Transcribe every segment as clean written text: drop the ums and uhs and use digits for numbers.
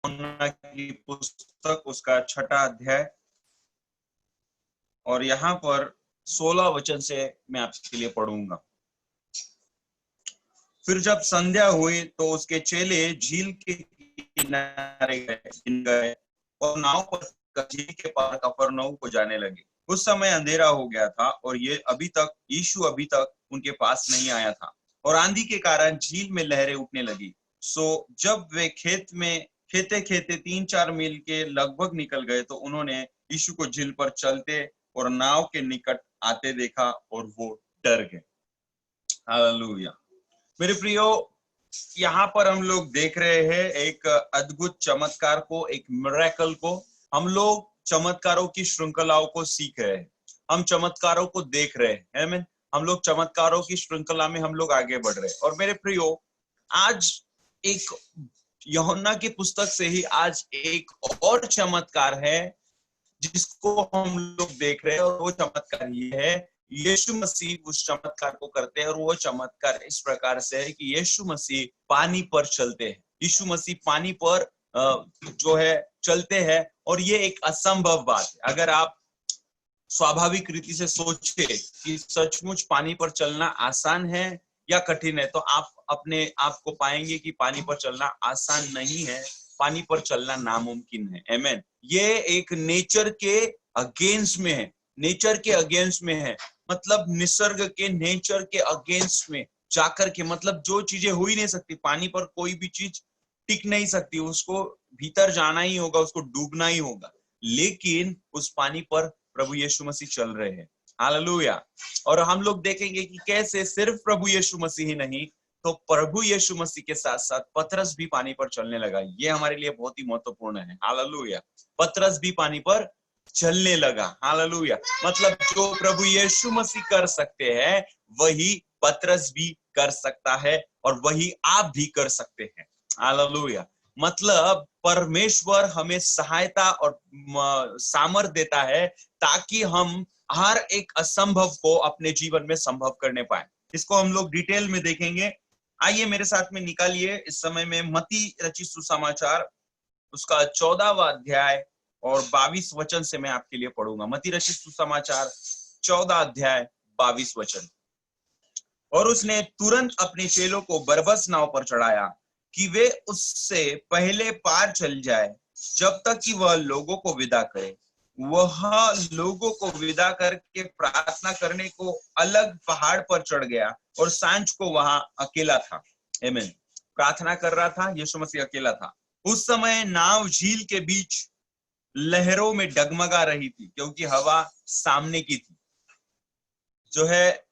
यूहन्ना की पुस्तक उसका 6वां अध्याय और यहाँ पर 16 वचन से मैं आपके लिए पढ़ूंगा। फिर जब संध्या हुई तो उसके चेले झील के किनारे गए और नाव पर झील के पार कफरनहूम को जाने लगे। उस समय अंधेरा हो गया था और यीशु अभी तक उनके पास नहीं आया था और आंधी के कारण झील में लहरें उठने लगी। सो जब वे खेते खेते 3-4 मील के लगभग निकल गए तो उन्होंने यीशु को झील पर चलते और नाव के निकट आते देखा और वो डर गए। हालेलुया। मेरे प्रियो, यहाँ पर हम लोग देख रहे हैं एक अद्भुत चमत्कार को, एक मिरेकल को। हम लोग चमत्कारों की श्रृंखलाओं को सीख रहे हैं, हम चमत्कारों को देख रहे हैं। आमीन। हम लोग चमत्कारों की श्रृंखला में हम लोग आगे बढ़ रहे हैं। और मेरे प्रियो, आज एक यूहन्ना की पुस्तक से ही आज एक और चमत्कार है जिसको हम लोग देख रहे हैं और वो चमत्कार ये है, यीशु मसीह उस चमत्कार को करते हैं और वो चमत्कार इस प्रकार से है कि यीशु मसीह पानी पर चलते हैं। यीशु मसीह पानी पर जो है चलते हैं और ये एक असंभव बात है। अगर आप स्वाभाविक रीति से सोचे कि सचमुच पानी पर चलना आसान है या कठिन है, तो आप अपने आप को पाएंगे कि पानी पर चलना आसान नहीं है, पानी पर चलना नामुमकिन है। आमीन। ये एक नेचर के अगेंस्ट में है, नेचर के अगेंस्ट में है, मतलब निसर्ग के नेचर के अगेंस्ट में जाकर के, मतलब जो चीजें हो ही नहीं सकती, पानी पर कोई भी चीज टिक नहीं सकती, उसको भीतर जाना ही होगा, उसको डूबना ही होगा। लेकिन उस पानी पर प्रभु यीशु मसीह चल रहे हैं। हालेलुया। और हम लोग देखेंगे कि कैसे सिर्फ प्रभु यीशु मसीह ही नहीं, तो प्रभु यीशु मसीह के साथ साथ पतरस भी पानी पर चलने लगा। ये हमारे लिए बहुत ही महत्वपूर्ण है। हालेलुया। पतरस भी पानी पर चलने लगा। हालेलुया। मतलब जो प्रभु यीशु मसीह कर सकते हैं वही पतरस भी कर सकता है और वही आप भी कर सकते हैं। हालेलुया। मतलब परमेश्वर हमें सहायता और सामर्थ देता है ताकि हम हर एक असंभव को अपने जीवन में संभव करने पाए। इसको हम लोग डिटेल में देखेंगे। आइए मेरे साथ में निकालिए इस समय में मत्ती रचित सुसमाचार उसका 14वां अध्याय और 22 वचन से मैं आपके लिए पढ़ूंगा। मत्ती रचित सुसमाचार 14 अध्याय 22 वचन। और उसने तुरंत अपने चेलों को बरबस नाव पर चढ़ाया कि वे उससे पहले पार चल जाए जब तक कि वह लोगों को विदा करे। वह लोगों को विदा करके प्रार्थना करने को अलग पहाड़ पर चढ़ गया और सांझ को वहां अकेला था। आमीन। प्रार्थना कर रहा था, यीशु मसीह अकेला था। उस समय नाव झील के बीच लहरों में डगमगा रही थी क्योंकि हवा सामने की थी। जो है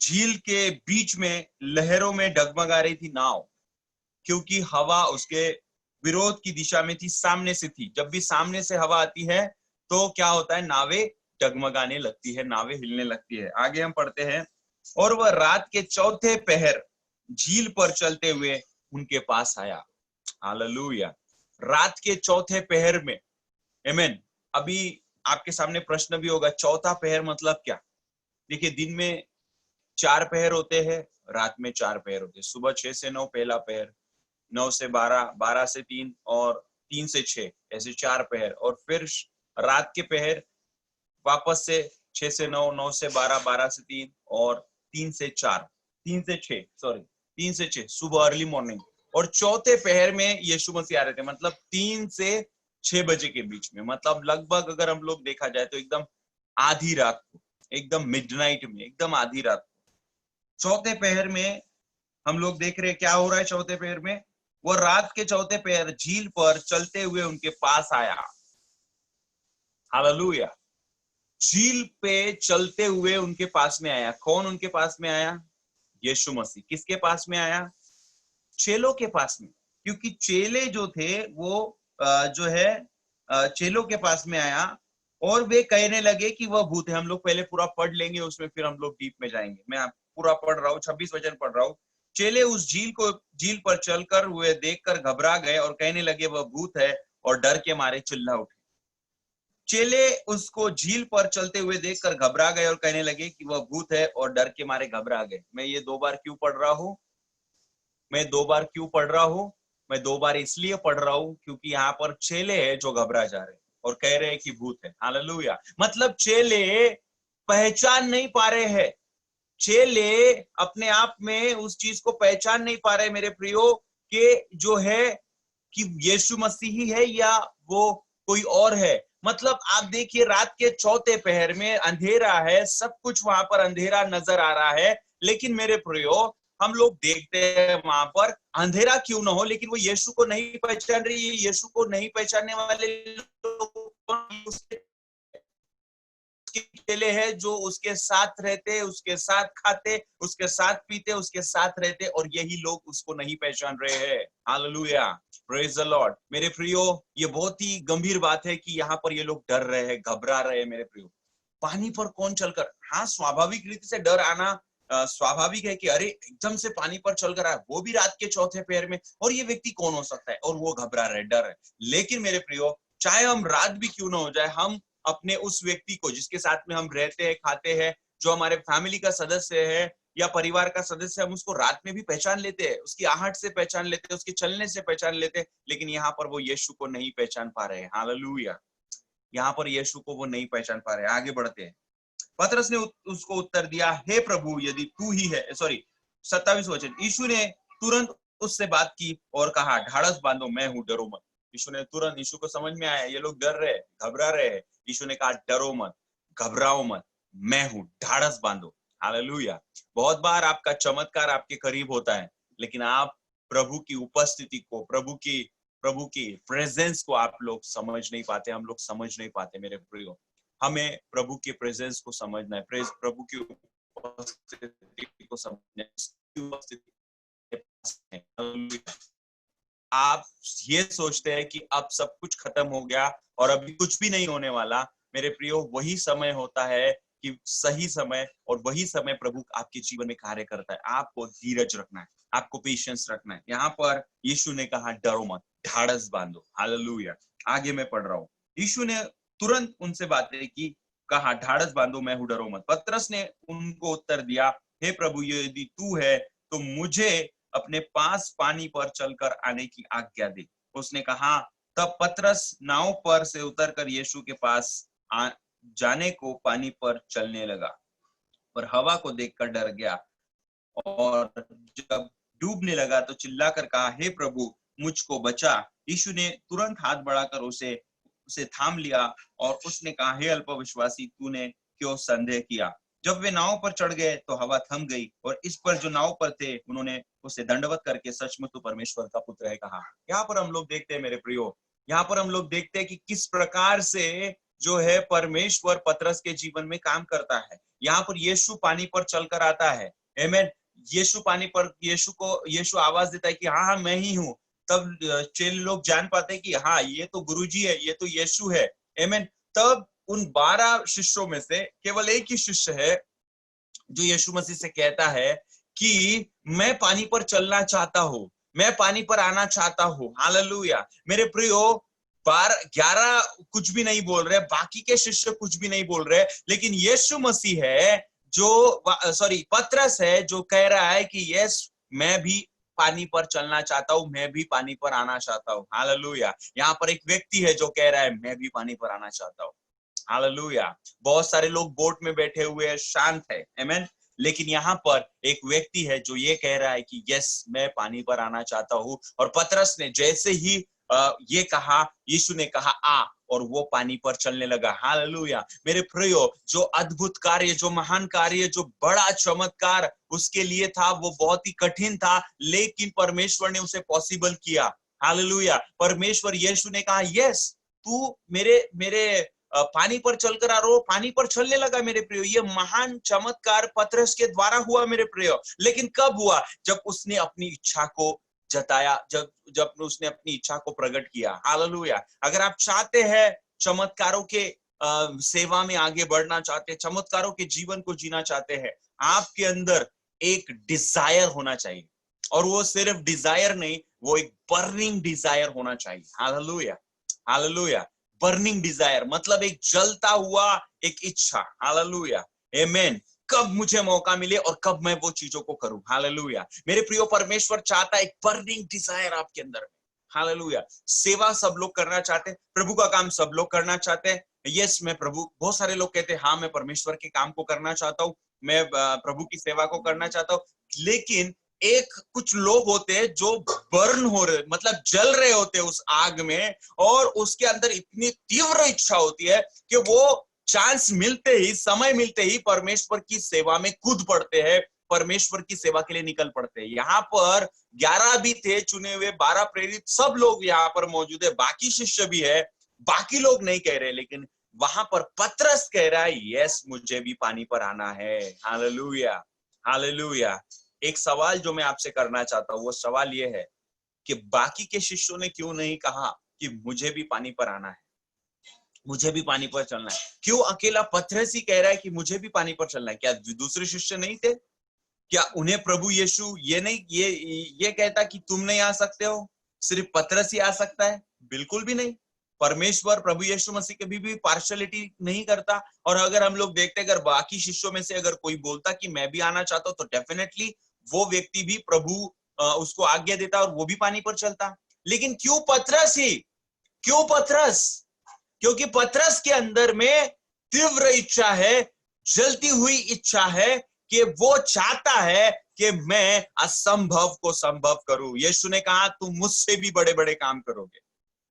झील के बीच में लहरों में डगमगा रही थी नाव, क्योंकि हवा उसके विरोध की दिशा में थी, सामने से थी। जब भी सामने से हवा आती है तो क्या होता है, नावें डगमगाने लगती है, नावें हिलने लगती है। आगे हम पढ़ते हैं, और वह रात के 4थे पहर झील पर चलते हुए उनके पास आया। हालेलुया। रात के 4थे पहर में। आमीन। अभी आपके सामने प्रश्न भी होगा, चौथा पहर मतलब क्या? देखिए, दिन में 4 पहर होते हैं, रात में 4 पहर होते हैं। सुबह 6 से 9 पहला पहर, 9 से 12, 12 से 3 और 3 से 6, ऐसे 4 पहर। और फिर रात के पहर वापस से 6 से 9, 9 से 12, 12 से 3 और 3 से 4, 3 से 6, सॉरी 3 से 6, सुबह अर्ली मॉर्निंग। और चौथे पहर में यीशु मसीह आ रहे थे, मतलब 3 से 6 बजे के बीच में, मतलब लगभग अगर हम लोग देखा जाए तो एकदम आधी रात को, एकदम मिडनाइट में, एकदम आधी रात को चौथे पहर में हम लोग देख रहे हैं क्या हो रहा है। चौथे पहर में वो रात के 4थे पहर झील पर चलते हुए उनके पास आया। हालेलुया। झील पे चलते हुए उनके पास में आया। कौन उनके पास में आया? यीशु मसीह। किसके पास में आया? चेलों के पास में। क्योंकि चेले जो थे वो जो है चेलों के पास में आया और वे कहने लगे कि वह भूत है। हम लोग पहले पूरा पढ़ लेंगे, उसमें फिर हम लोग डीप में जाएंगे। मैं पूरा पढ़ रहा हूँ, 26 वचन पढ़ रहा हूँ। चेले उस झील पर चलकर हुए देखकर घबरा गए और कहने लगे वह भूत है, और डर के मारे चिल्ला उठे। चेले उसको झील पर चलते हुए देखकर घबरा गए और कहने लगे कि वह भूत है, और डर के मारे घबरा गए। मैं ये 2 बार क्यों पढ़ रहा हूं? मैं 2 बार इसलिए पढ़ रहा हूं क्योंकि यहाँ पर चेले हैं जो घबरा जा रहे हैं और कह रहे हैं कि भूत है। हालेलुया। मतलब चेले पहचान नहीं पा रहे हैं, चेले अपने आप में उस चीज को पहचान नहीं पा रहे मेरे प्रियो, कि जो है कि यीशु मसीह ही है या वो कोई और है। मतलब आप देखिए, रात के चौथे पहर में अंधेरा है, सब कुछ वहां पर अंधेरा नजर आ रहा है, लेकिन मेरे प्रियो हम लोग देखते हैं वहां पर अंधेरा क्यों ना हो, लेकिन वो यीशु को नहीं पहचान रही है। यीशु को नहीं पहचानने वाले लोग चेले हैं जो उसके साथ रहते, उसके साथ खाते, उसके साथ पीते, उसके साथ रहते, और यही लोग उसको नहीं पहचान रहे हैं। Hallelujah, praise the Lord. मेरे प्रियो, ये बहुत ही गंभीर बात है कि यहाँ पर ये लोग डर रहे हैं, घबरा रहे हैं मेरे प्रियो। पानी पर कौन चलकर, हाँ स्वाभाविक रीति से डर आना स्वाभाविक है कि अरे एकदम से पानी पर चलकर आया, वो भी रात के चौथे पहर में, और ये व्यक्ति कौन हो सकता है, और वो घबरा रहे, डर है। लेकिन मेरे प्रियो, चाहे हम रात भी क्यों ना हो जाए, हम अपने उस व्यक्ति को जिसके साथ में हम रहते हैं, खाते हैं, जो हमारे फैमिली का सदस्य है या परिवार का सदस्य, हम उसको रात में भी पहचान लेते हैं, उसकी आहट से पहचान लेते हैं, उसके चलने से पहचान लेते हैं। लेकिन यहाँ पर वो यीशु को नहीं पहचान पा रहे हैं। हालेलुया। यहाँ पर यीशु को वो नहीं पहचान पा रहे। आगे बढ़ते हैं। पतरस ने उसको उत्तर दिया, हे प्रभु, यदि तू ही है, सॉरी 27 वचन, यीशु ने तुरंत उससे बात की और कहा, ढाढ़स बांधो, मैं हूं, डरो मत। यीशु ने तुरंत, यीशु को समझ में आया ये लोग डर रहे, घबरा रहे हैं। यीशु ने कहा, डरो मत, घबराओ मत, मैं हूं, ढाढ़स बांधो। हालेलुया। बहुत बार आपका चमत्कार आपके करीब होता है, लेकिन आप प्रभु की उपस्थिति को, प्रभु की प्रेजेंस को आप लोग समझ नहीं पाते, हम लोग समझ नहीं पाते मेरे प्रियो। हमें प्रभु के प्रेजेंस को समझना है, प्रभु की उपस्थिति को समझना है। आप ये सोचते हैं कि अब सब कुछ खत्म हो गया और अभी कुछ भी नहीं होने वाला। मेरे प्रियो, वही समय होता है कि सही समय, और वही समय प्रभु आपके जीवन में कार्य करता है। आपको धीरज रखना है, आपको पेशेंस रखना है। यहाँ पर यीशु ने कहा, डरो मत, ढाढ़स बांधो। हालेलुया। आगे मैं पढ़ रहा हूँ। यीशु ने तुरंत उनसे बातें की, कहा, ढाढ़स बांधो, मैं हूं, डरो मत। पतरस ने उनको उत्तर दिया, हे प्रभु, यदि तू है तो मुझे अपने पास पानी पर चलकर आने की आज्ञा दे। उसने कहा, तब पतरस नाव पर से उतरकर यीशु के पास जाने को पानी पर चलने लगा, पर हवा को देखकर डर गया, और जब डूबने लगा तो चिल्लाकर कहा, हे प्रभु, मुझको बचा। यीशु ने तुरंत हाथ बढ़ाकर उसे थाम लिया और उसने कहा, हे अल्पविश्वासी, तूने क्यों संदेह किया। जब वे नाव पर चढ़ गए तो हवा थम गई, और इस पर जो नाव पर थे उन्होंने उसे दंडवत करके, सचमुच तू परमेश्वर का पुत्र है, कहा। यहाँ पर हम लोग देखते हैं मेरे प्रियो, यहाँ पर हम लोग देखते हैं कि किस प्रकार से जो है परमेश्वर पतरस के जीवन में काम करता है। यहाँ पर यीशु पानी पर चलकर आता है। आमीन। यीशु पानी पर, यीशु आवाज देता है कि हाँ हाँ मैं ही हूँ। तब चेले लोग जान पाते हैं कि हाँ ये तो गुरुजी है, ये तो यीशु है। आमीन। तब उन 12 शिष्यों में से केवल एक ही शिष्य है जो यीशु मसीह से कहता है कि मैं पानी पर चलना चाहता हूं, मैं पानी पर आना चाहता हूं। हालेलुया। मेरे प्रियो, 11 कुछ भी नहीं बोल रहे, बाकी के शिष्य कुछ भी नहीं बोल रहे, लेकिन यीशु मसीह है जो, सॉरी, पतरस है जो कह रहा है कि यस, मैं भी पानी पर चलना चाहता हूं, मैं भी पानी पर आना चाहता हूं। हालेलुया। यहाँ पर एक व्यक्ति है जो कह रहा है, मैं भी पानी पर आना चाहता हूं। हालेलुया। बहुत सारे लोग बोट में बैठे हुए हैं, शांत है। आमीन। लेकिन यहाँ पर एक व्यक्ति है जो ये कह रहा है कि यस, मैं पानी पर आना चाहता हूं। और पतरस ने जैसे ही ये कहा, यीशु ने कहा, आ, और वो पानी पर चलने लगा। हालेलुया। मेरे प्रियो, जो अद्भुत कार्य, जो महान कार्य, जो बड़ा चमत्कार उसके लिए था, वो बहुत ही कठिन था, लेकिन परमेश्वर ने उसे पॉसिबल किया। हालेलुया। परमेश्वर, यीशु ने कहा, यस, तू मेरे पानी पर चलकर आ रहा हो, पानी पर चलने लगा। मेरे प्रियो, ये महान चमत्कार पतरस के द्वारा हुआ मेरे प्रियो। लेकिन कब हुआ? जब उसने अपनी इच्छा को जताया, जब उसने अपनी इच्छा को प्रकट किया। हालेलुया। अगर आप चाहते हैं चमत्कारों के सेवा में आगे बढ़ना चाहते हैं, चमत्कारों के जीवन को जीना चाहते हैं, आपके अंदर एक डिजायर होना चाहिए, और वो सिर्फ डिजायर नहीं, वो एक बर्निंग डिजायर होना चाहिए। हालेलुया। हालेलुया। बर्निंग डिजायर मतलब एक जलता हुआ एक इच्छा। हालेलुया। आमीन। कब मुझे मौका मिले और कब मैं वो चीजों को करूं। हालेलुया। मेरे प्रियो, परमेश्वर चाहता है एक बर्निंग डिजायर आपके अंदर। हालेलुया। सेवा सब लोग करना चाहते हैं, प्रभु का काम सब लोग करना चाहते हैं। यस, मैं प्रभु, बहुत सारे लोग कहते हैं हाँ मैं परमेश्वर के काम को करना चाहता हूँ, मैं प्रभु की सेवा को करना चाहता हूँ। लेकिन एक कुछ लोग होते हैं जो बर्न हो रहे, मतलब जल रहे होते हैं उस आग में, और उसके अंदर इतनी तीव्र इच्छा होती है कि वो चांस मिलते ही, समय मिलते ही परमेश्वर की सेवा में कूद पड़ते हैं, परमेश्वर की सेवा के लिए निकल पड़ते हैं। यहाँ पर 11 भी थे चुने हुए, 12 प्रेरित, सब लोग यहाँ पर मौजूद है, बाकी शिष्य भी है, बाकी लोग नहीं कह रहे, लेकिन वहां पर पतरस कह रहा है यस मुझे भी पानी पर आना है। Hallelujah, hallelujah. एक सवाल जो मैं आपसे करना चाहता हूं वो सवाल ये है कि बाकी के शिष्यों ने क्यों नहीं कहा कि मुझे भी पानी पर आना है, मुझे भी पानी पर चलना है? क्यों अकेला पतरस ही कह रहा है कि मुझे भी पानी पर चलना है? क्या दूसरे शिष्य नहीं थे? क्या उन्हें प्रभु यीशु ये कहता कि तुम नहीं आ सकते हो, सिर्फ पतरस ही आ सकता है? बिल्कुल भी नहीं। परमेश्वर प्रभु यीशु मसीह कभी भी पार्शियलिटी नहीं करता। और अगर हम लोग देखते, अगर बाकी शिष्यों में से अगर कोई बोलता कि मैं भी आना चाहता हूं, तो डेफिनेटली वो व्यक्ति भी प्रभु उसको आज्ञा देता और वो भी पानी पर चलता। लेकिन क्यों पतरस ही? क्यों पतरस? क्योंकि पतरस के अंदर में तीव्र इच्छा है, जलती हुई इच्छा है कि वो चाहता है कि मैं असंभव को संभव करूं। यीशु ने कहा तुम मुझसे भी बड़े बड़े काम करोगे,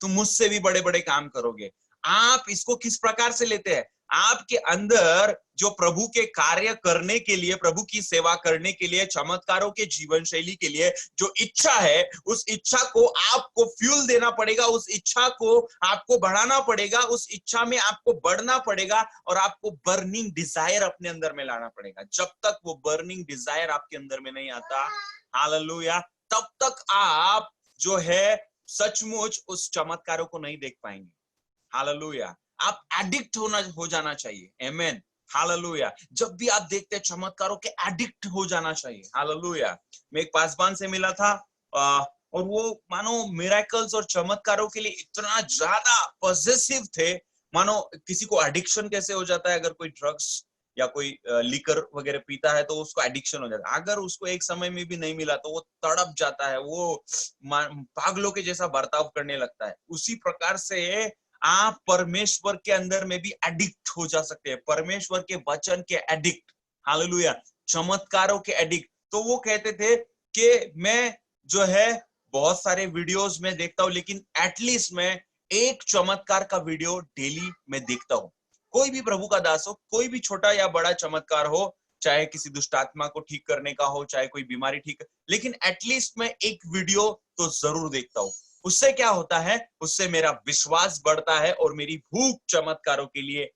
तुम मुझसे भी बड़े बड़े काम करोगे। आप इसको किस प्रकार से लेते हैं? आपके अंदर जो प्रभु के कार्य करने के लिए, प्रभु की सेवा करने के लिए, चमत्कारों के जीवन शैली के लिए जो इच्छा है, उस इच्छा को आपको फ्यूल देना पड़ेगा, उस इच्छा को आपको बढ़ाना पड़ेगा, उस इच्छा में आपको बढ़ना पड़ेगा, और आपको बर्निंग डिजायर अपने अंदर में लाना पड़ेगा। जब तक वो बर्निंग डिजायर आपके अंदर में नहीं आता, हालेलुया, तब तक आप जो है सचमुच उस चमत्कारों को नहीं देख पाएंगे। हालेलुया। आप एडिक्ट हो जाना चाहिए। आमेन। हालेलुया। जब भी आप देखते हैं चमत्कारों के एडिक्ट हो जाना चाहिए। हालेलुया। मैं एक पासवान से मिला था, और वो मानो मिरेकल्स और चमत्कारों के लिए इतना ज्यादा पॉजिटिव थे, मानो किसी को एडिक्शन कैसे हो जाता है, अगर कोई ड्रग्स या कोई लिकर वगैरह पीता है तो उसको एडिक्शन हो जाता है। अगर उसको एक समय में भी नहीं मिला तो वो तड़प जाता है, वो पागलों के जैसा बर्ताव करने लगता है। उसी प्रकार से आप परमेश्वर के अंदर में भी एडिक्ट हो जा सकते हैं, परमेश्वर के वचन के एडिक्ट, हालेलुया, चमत्कारों के एडिक्ट। तो वो कहते थे कि मैं जो है बहुत सारे वीडियोस में देखता हूं, लेकिन एटलीस्ट मैं एक चमत्कार का वीडियो डेली में देखता हूं। कोई भी प्रभु का दास हो, कोई भी छोटा या बड़ा चमत्कार हो, चाहे किसी दुष्ट आत्मा को ठीक करने का हो, चाहे कोई बीमारी ठीक, लेकिन एटलीस्ट मैं एक वीडियो तो जरूर देखता हूं। उससे क्या होता है? उससे मेरा विश्वास बढ़ता है और मेरी भूख चमत्कारों के लिए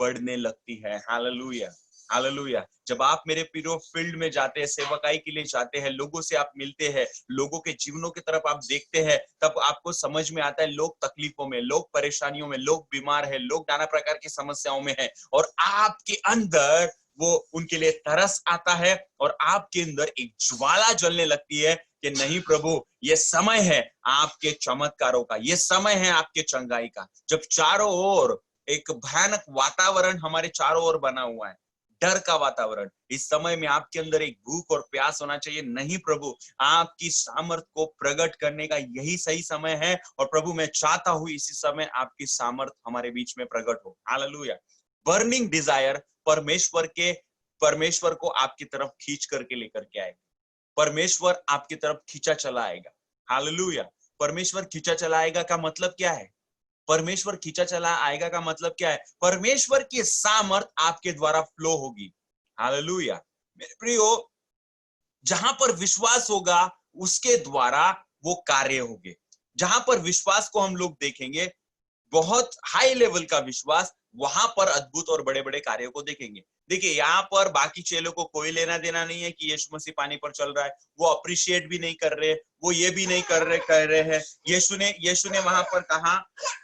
बढ़ने लगती है। Hallelujah, hallelujah. जब आप मेरे पीरो फील्ड में जाते हैं, सेवकाई के लिए जाते हैं, लोगों से आप मिलते हैं, लोगों के जीवनों की तरफ आप देखते हैं, तब आपको समझ में आता है लोग तकलीफों में, लोग परेशानियों में, लोग बीमार है, लोग नाना प्रकार की समस्याओं में है, और आपके अंदर वो उनके लिए तरस आता है, और आपके अंदर एक ज्वाला जलने लगती है कि नहीं प्रभु, ये समय है आपके चमत्कारों का, ये समय है आपके चंगाई का। जब चारों ओर एक भयानक वातावरण हमारे चारों ओर बना हुआ है, डर का वातावरण, इस समय में आपके अंदर एक भूख और प्यास होना चाहिए, नहीं प्रभु, आपकी सामर्थ को प्रकट करने का यही सही समय है, और प्रभु मैं चाहता हूं इसी समय आपकी सामर्थ हमारे बीच में प्रकट हो। हालेलुया। बर्निंग डिजायर परमेश्वर को आपकी तरफ खींच करके लेकर के आएगा। परमेश्वर आपकी तरफ खींचा चला आएगा। हालेलुया। परमेश्वर खींचा चला आएगा का मतलब क्या है? परमेश्वर खींचा चला आएगा का मतलब क्या है? परमेश्वर की सामर्थ आपके द्वारा फ्लो होगी। हालेलुया। मेरे प्रियो, जहां पर विश्वास होगा उसके द्वारा वो कार्य होंगे। जहां पर विश्वास को हम लोग देखेंगे, बहुत हाई लेवल का विश्वास, वहां पर अद्भुत और बड़े बड़े कार्यों को देखेंगे। देखिए, यहाँ पर बाकी चेलों को कोई लेना देना नहीं है कि यीशु मसीह पानी पर चल रहा है, वो अप्रिशिएट भी नहीं कर रहे, वो ये भी नहीं कर रहे हैं। यीशु ने वहां पर कहा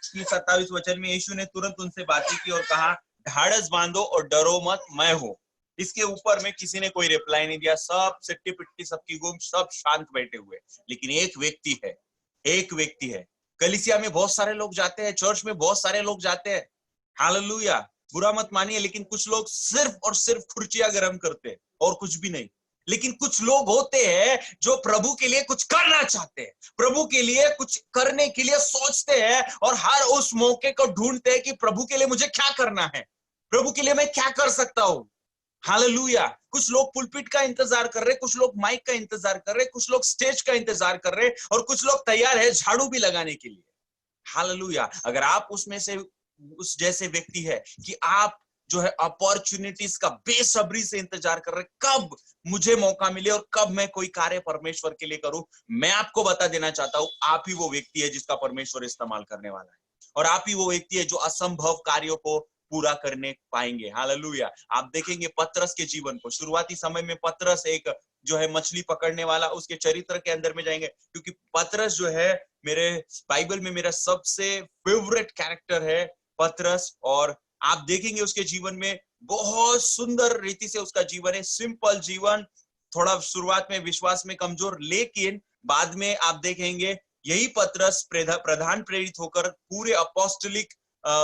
कि 27 वचन में यीशु ने तुरंत उनसे बातें की और कहा ढाढ़स बांधो और डरो मत, मैं हूं। इसके ऊपर में किसी ने कोई रिप्लाई नहीं दिया, सब सिट्टी पिट्टी, सबकी गुम, सब शांत बैठे हुए। लेकिन एक व्यक्ति है। कलीसिया में बहुत सारे लोग जाते हैं, चर्च में बहुत सारे लोग जाते हैं, हालेलुया, बुरा मत मानिए, लेकिन कुछ लोग सिर्फ और सिर्फ खुर्चियां गर्म करते हैं और कुछ भी नहीं। लेकिन कुछ लोग होते हैं जो प्रभु के लिए कुछ करना चाहते हैं, प्रभु के लिए कुछ करने के लिए सोचते हैं और हर उस मौके को ढूंढते हैं कि प्रभु के लिए मुझे क्या करना है, प्रभु के लिए मैं क्या कर सकता हूं। हालेलुया। कुछ लोग पुलपिट का इंतजार कर रहे, कुछ लोग माइक का इंतजार कर रहे, कुछ लोग स्टेज का इंतजार कर रहे और कुछ लोग तैयार है झाड़ू भी लगाने के लिए। हालेलुया। अगर आप उसमें से उस जैसे व्यक्ति है कि आप जो है अपॉर्चुनिटीज का बेसब्री से इंतजार कर रहे, कब मुझे मौका मिले और कब मैं कोई कार्य परमेश्वर के लिए करूं, मैं आपको बता देना चाहता हूं, आप ही वो व्यक्ति है जिसका परमेश्वर इस्तेमाल करने वाला है और आप ही वो व्यक्ति है जो असंभव कार्यों को पूरा करने पाएंगे। हालेलुया। आप देखेंगे पतरस के जीवन को, शुरुआती समय में पतरस एक जो है मछली पकड़ने वाला, उसके चरित्र के अंदर में जाएंगे, क्योंकि पतरस जो है मेरे बाइबल में मेरा सबसे फेवरेट कैरेक्टर है पतरस। और आप देखेंगे उसके जीवन में बहुत सुंदर रीति से उसका जीवन है, सिंपल जीवन, थोड़ा शुरुआत में विश्वास में कमजोर, लेकिन बाद में आप देखेंगे यही पतरस प्रधान प्रेरित होकर पूरे अपोस्टलिक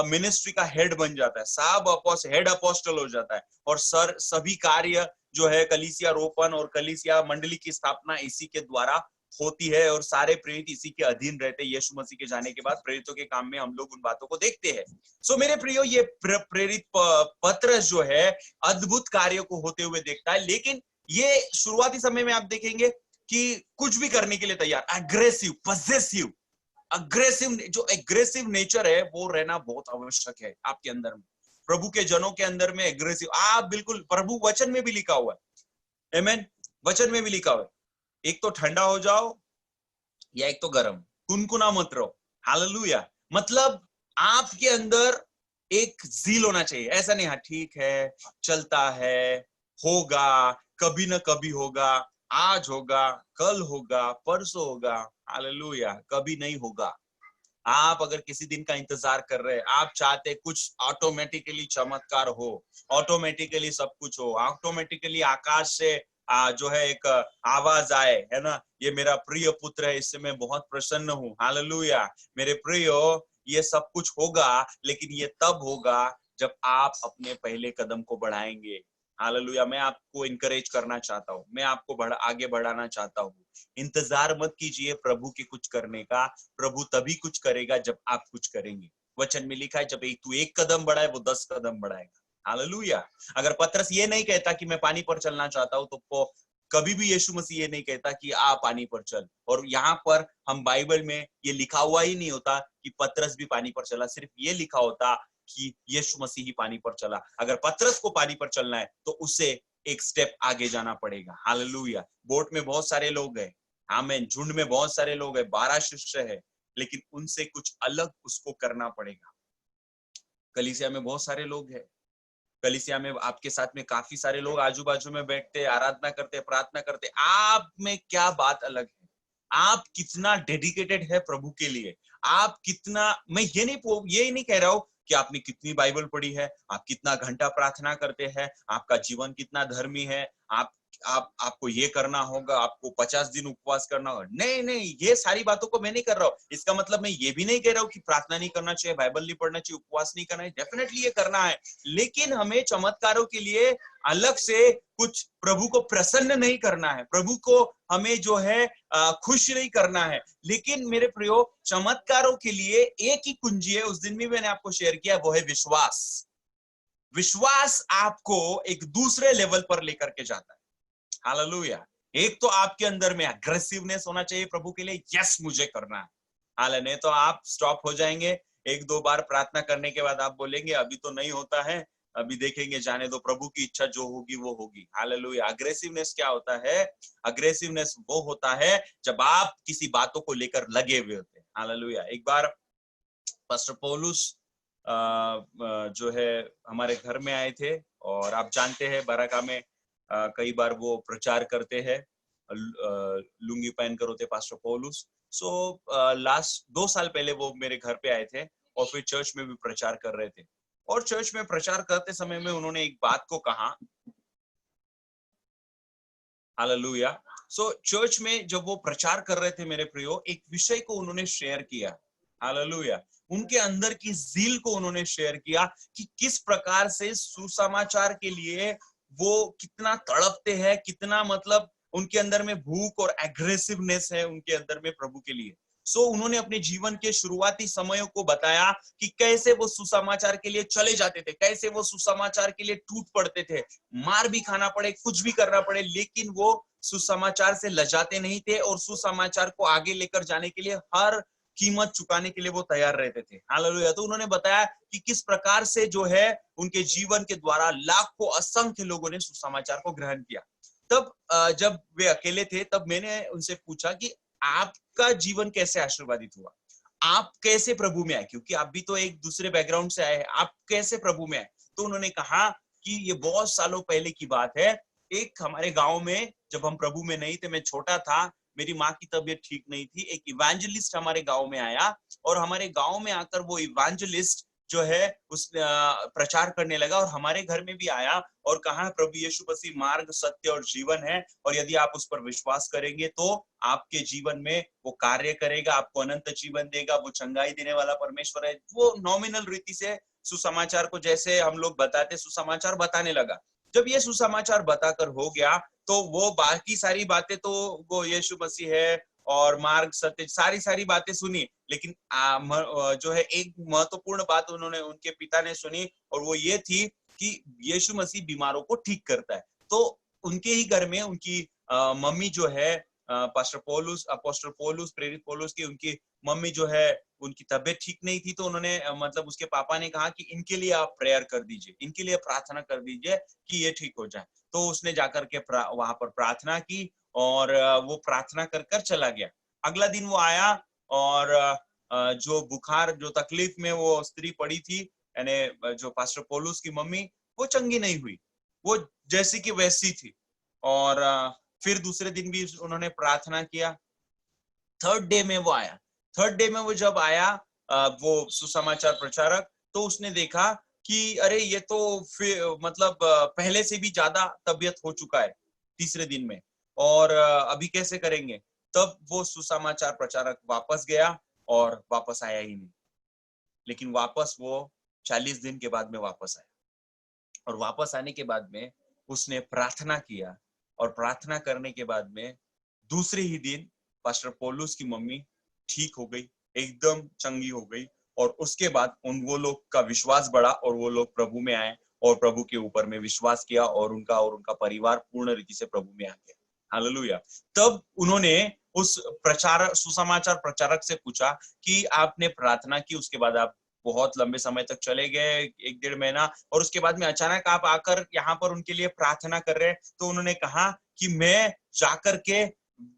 मिनिस्ट्री का हेड बन जाता है, सब हेड अपोस्टल हो जाता है और सभी कार्य जो है कलीसिया रोपण और कलीसिया मंडली की स्थापना इसी के द्वारा होती है और सारे प्रेरित इसी के अधीन रहते हैं। यीशु मसीह के जाने के बाद प्रेरितों के काम में हम लोग उन बातों को देखते हैं। सो मेरे प्रियो, ये प्रेरित पतरस जो है अद्भुत कार्यों को होते हुए देखता है, लेकिन ये शुरुआती समय में आप देखेंगे कि कुछ भी करने के लिए तैयार, अग्रेसिव, पॉसेसिव, जो एग्रेसिव नेचर है वो रहना बहुत आवश्यक है आपके अंदर में, प्रभु के जनों के अंदर में एग्रेसिव। आप बिल्कुल, प्रभु वचन में भी लिखा हुआ है, आमीन, वचन में भी लिखा हुआ है, एक तो ठंडा हो जाओ या एक तो गर्म, कुनकुना मत रहो। हालेलुया। मतलब आपके अंदर एक जील होना चाहिए, ऐसा नहीं हाँ ठीक है चलता है, होगा, कभी ना कभी होगा, आज होगा, कल होगा, परसों होगा। हालेलुया। कभी नहीं होगा। आप अगर किसी दिन का इंतजार कर रहे हैं, आप चाहते कुछ ऑटोमेटिकली चमत्कार हो, ऑटोमेटिकली सब कुछ हो, ऑटोमेटिकली आकाश से जो है एक आवाज आए, है ना, ये मेरा प्रिय पुत्र है, इससे मैं बहुत प्रसन्न हूँ। हालेलुया। मेरे प्रियो, ये सब कुछ होगा, लेकिन ये तब होगा जब आप अपने पहले कदम को बढ़ाएंगे। हालेलुया। मैं आपको इनकरेज करना चाहता हूँ, मैं आपको आगे बढ़ाना चाहता हूँ। इंतजार मत कीजिए प्रभु के कुछ करने का, प्रभु तभी कुछ करेगा जब आप कुछ करेंगे। वचन में लिखा है जब तू एक कदम बढ़ाए वो 10 कदम बढ़ाएगा। हालेलुया। अगर पतरस ये नहीं कहता कि मैं पानी पर चलना चाहता हूं, तो कभी भी यीशु मसीह ये नहीं कहता कि आ पानी पर चल। और यहाँ पर हम बाइबल में ये लिखा हुआ ही नहीं होता कि पतरस भी पानी पर चला, सिर्फ ये लिखा होता कि यीशु मसीह ही पानी पर चला। अगर पतरस को पानी पर चलना है तो उसे एक स्टेप आगे जाना पड़ेगा। हालेलुया। बोट में बहुत सारे लोग हैं, आमीन, झुंड में बहुत सारे लोग हैं, 12 शिष्य है, लेकिन उनसे कुछ अलग उसको करना पड़ेगा। कलीसिया में बहुत सारे लोग हैं, कलीसिया में आपके साथ में काफी सारे लोग आजू बाजू में बैठते, आराधना करते, प्रार्थना करते, आप में क्या बात अलग है? आप कितना डेडिकेटेड है प्रभु के लिए, आप कितना, मैं ये नहीं कह रहा हूं कि आपने कितनी बाइबल पढ़ी है, आप कितना घंटा प्रार्थना करते हैं, आपका जीवन कितना धर्मी है, आपको ये करना होगा, आपको 50 दिन उपवास करना होगा। नहीं नहीं, ये सारी बातों को मैं नहीं कर रहा हूँ। इसका मतलब मैं ये भी नहीं कह रहा हूँ कि प्रार्थना नहीं करना चाहिए, बाइबल नहीं पढ़ना चाहिए, उपवास नहीं करना है, डेफिनेटली ये करना है, लेकिन हमें चमत्कारों के लिए अलग से कुछ प्रभु को प्रसन्न नहीं करना है, प्रभु को हमें जो है खुश नहीं करना है। लेकिन मेरे प्रियो, चमत्कारों के लिए एक ही कुंजी है, उस दिन भी मैंने आपको शेयर किया, वो है विश्वास। विश्वास आपको एक दूसरे लेवल पर लेकर के जाता है। हालेलुया। एक तो आपके अंदर में अग्रेसिवनेस होना चाहिए प्रभु के लिए, यस मुझे करना है। हालेलुया। नहीं तो आप स्टॉप हो जाएंगे, एक दो बार प्रार्थना करने के बाद आप बोलेंगे अभी तो नहीं होता है, अभी देखेंगे, जाने दो, प्रभु की इच्छा जो होगी वो होगी। हालेलुया। अग्रेसिवनेस क्या होता है? अग्रेसिवनेस वो होता है जब आप किसी बातों को लेकर लगे हुए होते हैं। हालेलुया। एक बार पास्टर पौलुस जो है हमारे घर में आए थे, और आप जानते हैं बराका में कई बार वो प्रचार करते हैं, लुंगी पहनकर होते पास्टर पौलुस। सो लास्ट 2 साल पहले वो मेरे घर पे आए थे और फिर चर्च में भी प्रचार कर रहे थे, और चर्च में प्रचार करते समय में उन्होंने एक बात को कहा। हालेलुया। सो चर्च में जब वो प्रचार कर रहे थे मेरे प्रियो, एक विषय को उन्होंने शेयर किया। हालेलुया। उनके अंदर की ज़ील को उन्होंने शेयर किया कि किस प्रकार से सुसमाचार के लिए वो कितना तड़पते हैं, कितना मतलब उनके अंदर में भूख और एग्रेसिवनेस है उनके अंदर में प्रभु के लिए। उन्होंने अपने जीवन के शुरुआती समयों को बताया कि कैसे वो सुसमाचार के लिए चले जाते थे, कैसे वो सुसमाचार के लिए टूट पड़ते थे, मार भी खाना पड़े, कुछ भी करना पड़े, लेकिन वो सुसमाचार से लजाते नहीं थे और सुसमाचार को आगे लेकर जाने के लिए हर कीमत चुकाने के लिए वो तैयार रहते थे। हालेलुया। तो उन्होंने बताया कि किस प्रकार से जो है उनके जीवन के द्वारा लाखों असंख्य लोगों ने सुसमाचार को ग्रहण किया। तब जब वे अकेले थे, तब मैंने उनसे पूछा कि आपका जीवन कैसे आशीर्वादित हुआ, आप कैसे प्रभु में आए, क्योंकि आप भी तो एक दूसरे बैकग्राउंड से आए हैं, आप कैसे प्रभु में आए। तो उन्होंने कहा कि ये बहुत सालों पहले की बात है। एक हमारे गांव में जब हम प्रभु में नहीं थे, मैं छोटा था, मेरी माँ की तबीयत ठीक नहीं थी, एक इवेंजलिस्ट हमारे गांव में आया और हमारे गांव में आकर वो इवेंजलिस्ट जो है उस प्रचार करने लगा और हमारे घर में भी आया और कहा प्रभु यीशु मसीह मार्ग, सत्य और जीवन है, और यदि आप उस पर विश्वास करेंगे तो आपके जीवन में वो कार्य करेगा, आपको अनंत जीवन देगा, वो चंगाई देने वाला परमेश्वर है। वो नॉमिनल रीति से सुसमाचार को जैसे हम लोग बताते सुसमाचार बताने लगा। जब ये सुसमाचार बताकर हो गया तो वो बाकी सारी बातें तो वो यीशु मसीह है और मार्ग, सत्य, सारी बातें सुनी, लेकिन जो है एक महत्वपूर्ण बात उन्होंने, उनके पिता ने सुनी और वो ये थी कि यीशु मसीह बीमारों को ठीक करता है। तो उनके ही घर में उनकी मम्मी जो है पास्टर पौलुस, अपोस्टल पौलुस, प्रेरित पौलुस की उनकी मम्मी जो है उनकी तबीयत ठीक नहीं थी। तो उन्होंने मतलब उसके पापा ने कहा कि इनके लिए आप प्रेयर कर दीजिए, इनके लिए प्रार्थना कर दीजिए कि ये ठीक हो जाए। तो उसने जाकर के वहां पर प्रार्थना की और वो प्रार्थना कर कर चला गया। अगला दिन वो आया और जो बुखार, जो तकलीफ में वो स्त्री पड़ी थी, यानी जो पास्टर पौलुस की मम्मी, वो चंगी नहीं हुई, वो जैसी की वैसी थी। और फिर दूसरे दिन भी उन्होंने प्रार्थना किया। थर्ड डे में वो आया। थर्ड डे में वो जब आया वो सुसमाचार प्रचारक, तो उसने देखा कि अरे ये तो फिर मतलब पहले से भी ज्यादा तबीयत हो चुका है तीसरे दिन में, और अभी कैसे करेंगे। तब वो सुसमाचार प्रचारक वापस गया और वापस आया ही नहीं। लेकिन वापस वो 40 दिन के बाद में वापस आया और वापस आने के बाद में उसने प्रार्थना किया और प्रार्थना करने के बाद में दूसरे ही दिन पास्टर पौलुस की मम्मी ठीक हो गई, एकदम चंगी हो गई। और उसके बाद वो लोग का विश्वास बढ़ा और वो लोग प्रभु में आए और प्रभु के ऊपर में विश्वास किया और उनका परिवार पूर्ण रीति से प्रभु में आ गया। हालेलुया। तब उन्होंने उस सुसमाचार प्रचारक से पूछा कि आपने प्रार्थना की, उसके बाद आप बहुत लंबे समय तक चले गए, 1-1.5 महीना, और उसके बाद में अचानक आप आकर यहाँ पर उनके लिए प्रार्थना कर रहे हैं। तो उन्होंने कहा कि मैं जाकर के